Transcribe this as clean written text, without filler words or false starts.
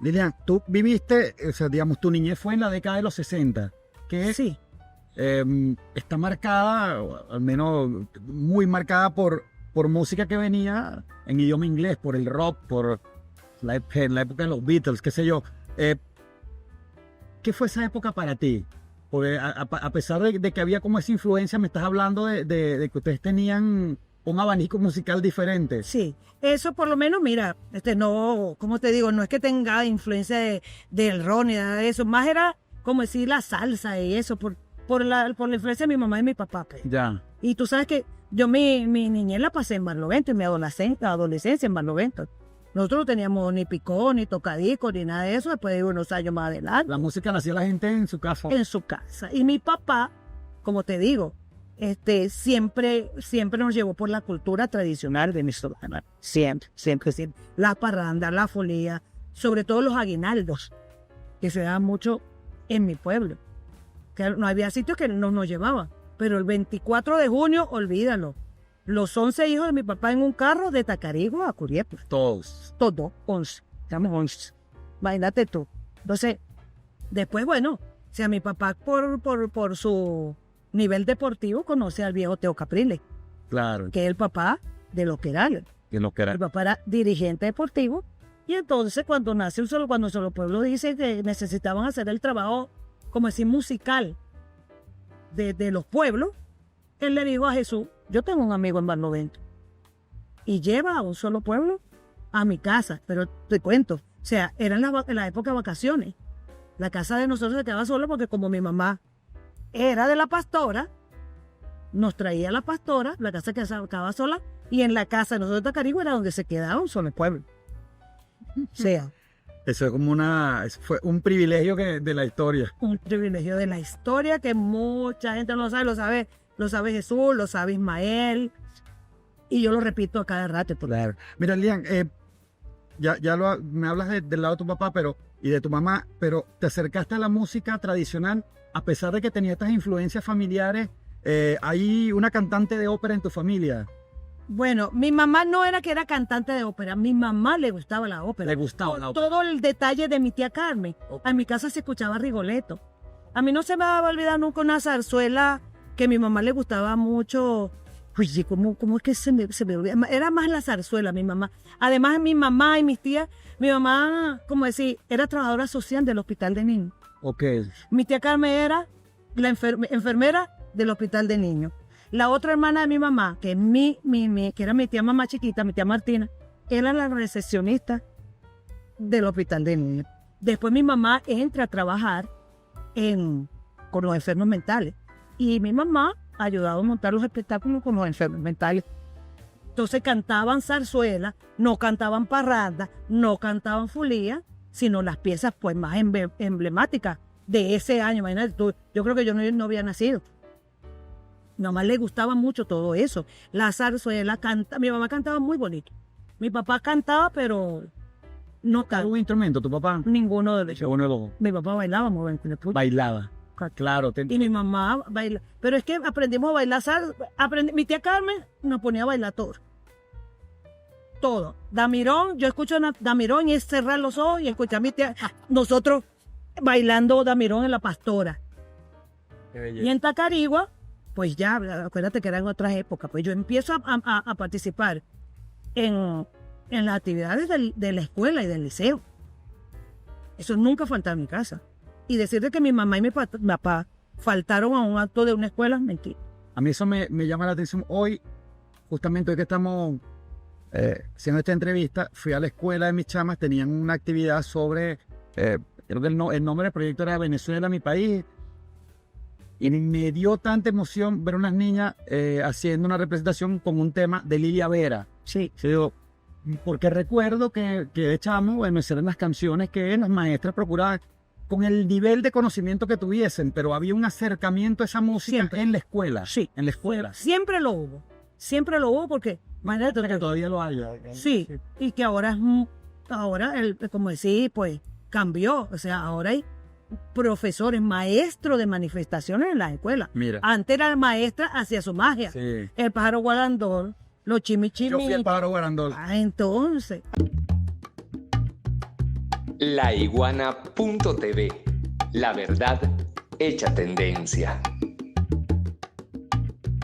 Lilian, tú viviste, o sea, digamos, tu niñez fue en la década de los 60, que Sí, está marcada, o al menos muy marcada por música que venía en idioma inglés, por el rock, por en la época de los Beatles, qué sé yo. ¿Qué fue esa época para ti? Porque a pesar de que había como esa influencia, me estás hablando de que ustedes tenían un abanico musical diferente. sí. Eso por lo menos, mira, no, como te digo, no es que tenga influencia del rock ni nada de eso. Más era como decir la salsa y eso, por la influencia de mi mamá y mi papá. Pues. Ya. Y tú sabes que yo mi niñez la pasé en Barlovento, y mi adolescencia en Barlovento. Nosotros no teníamos ni picón, ni tocadico, ni nada de eso, después de unos años más adelante. La música la hacía la gente en su casa. En su casa. Y mi papá, como te digo, siempre nos llevó por la cultura tradicional venezolana. Siempre. La parranda, la folía, sobre todo los aguinaldos, que se daban mucho en mi pueblo. Que no había sitios que no nos llevaban. Pero el 24 de junio, olvídalo. Los 11 hijos de mi papá en un carro de Tacarigua a Curiepe. Todos. Todos, 11. Estamos 11. Imagínate tú. Entonces, después, bueno, si a mi papá por su nivel deportivo conoce al viejo Teo Capriles, Claro. que es el papá de los Querales. Que lo que era. Mi papá era dirigente deportivo. Y entonces cuando cuando Solo Pueblo dice que necesitaban hacer el trabajo, como decir, musical de los pueblos, él le dijo a Jesús, yo tengo un amigo en Barlovento y lleva a un Solo Pueblo a mi casa, pero te cuento, o sea, era en la época de vacaciones. La casa de nosotros se quedaba sola porque como mi mamá era de la pastora, nos traía la pastora, la casa que se quedaba sola, y en la casa de nosotros de Tacarigua era donde se quedaba un Solo Pueblo. O sea, Eso eso fue un privilegio de la historia. un privilegio de la historia que mucha gente no sabe, lo sabe Jesús, lo sabe Ismael, y yo lo repito a cada rato. Claro. Mira, Lilian, me hablas del lado de tu papá y de tu mamá, pero te acercaste a la música tradicional a pesar de que tenía estas influencias familiares. Hay una cantante de ópera en tu familia. Bueno, mi mamá no era que era cantante de ópera, mi mamá le gustaba la ópera. Le gustaba la ópera. Todo el detalle de mi tía Carmen. Ok. En mi casa se escuchaba Rigoletto. A mí no se me va a olvidar nunca una zarzuela que a mi mamá le gustaba mucho. Uy, ¿cómo es que se me olvida? Era más la zarzuela, mi mamá. Además, mi mamá y mis tías, mi mamá, como decir, era trabajadora social del hospital de niños. Ok. Mi tía Carmen era la enfermera del hospital de niños. La otra hermana de mi mamá, que que era mi tía mamá chiquita, mi tía Martina, era la recepcionista del hospital de niños. Después mi mamá entra a trabajar con los enfermos mentales. Y mi mamá ha ayudado a montar los espectáculos con los enfermos mentales. Entonces cantaban zarzuela, no cantaban parranda, no cantaban fulía, sino las piezas pues más emblemáticas de ese año. Imagínate tú, yo creo que yo no había nacido. Mi mamá le gustaba mucho todo eso. La zarzuela, mi mamá cantaba muy bonito. Mi papá cantaba, pero no ¿Tocaba un instrumento tu papá? ninguno de ellos. Uno de los Mi papá bailaba muy bien. bailaba. Claro. Y mi mamá baila. Pero es que aprendimos a bailar mi tía Carmen nos ponía a bailar todo. Todo. Damirón, yo escucho Damirón y es cerrar los ojos y escuchar a mi tía. Nosotros bailando Damirón en La Pastora. Y en Tacarigua, pues ya, acuérdate que eran otras épocas. Pues yo empiezo a participar en las actividades de la escuela y del liceo. Eso nunca faltaba en mi casa. Y decirte que mi mamá y mi papá faltaron a un acto de una escuela, mentira. A mí eso me llama la atención. Justamente hoy que estamos haciendo esta entrevista, fui a la escuela de mis chamas, tenían una actividad sobre, creo que el nombre del proyecto era Venezuela, mi país, y me dio tanta emoción ver unas niñas haciendo una representación con un tema de Lilia Vera. Sí. Yo digo, porque recuerdo que de chamo, bueno, eran las canciones que las maestras procuraban con el nivel de conocimiento que tuviesen, pero había un acercamiento a esa música Siempre. en la escuela. Sí. En la escuela. Siempre lo hubo porque, imagínate, Que todavía lo hay. sí, y que ahora como decir, pues cambió. O sea, ahora hay profesores, maestros de manifestaciones en las escuelas. Mira. Antes era maestra, hacía su magia. Sí. El pájaro guarandol, los Yo fui el chimichimi. pájaro guarandol. Entonces. laiguana.tv. La verdad hecha tendencia.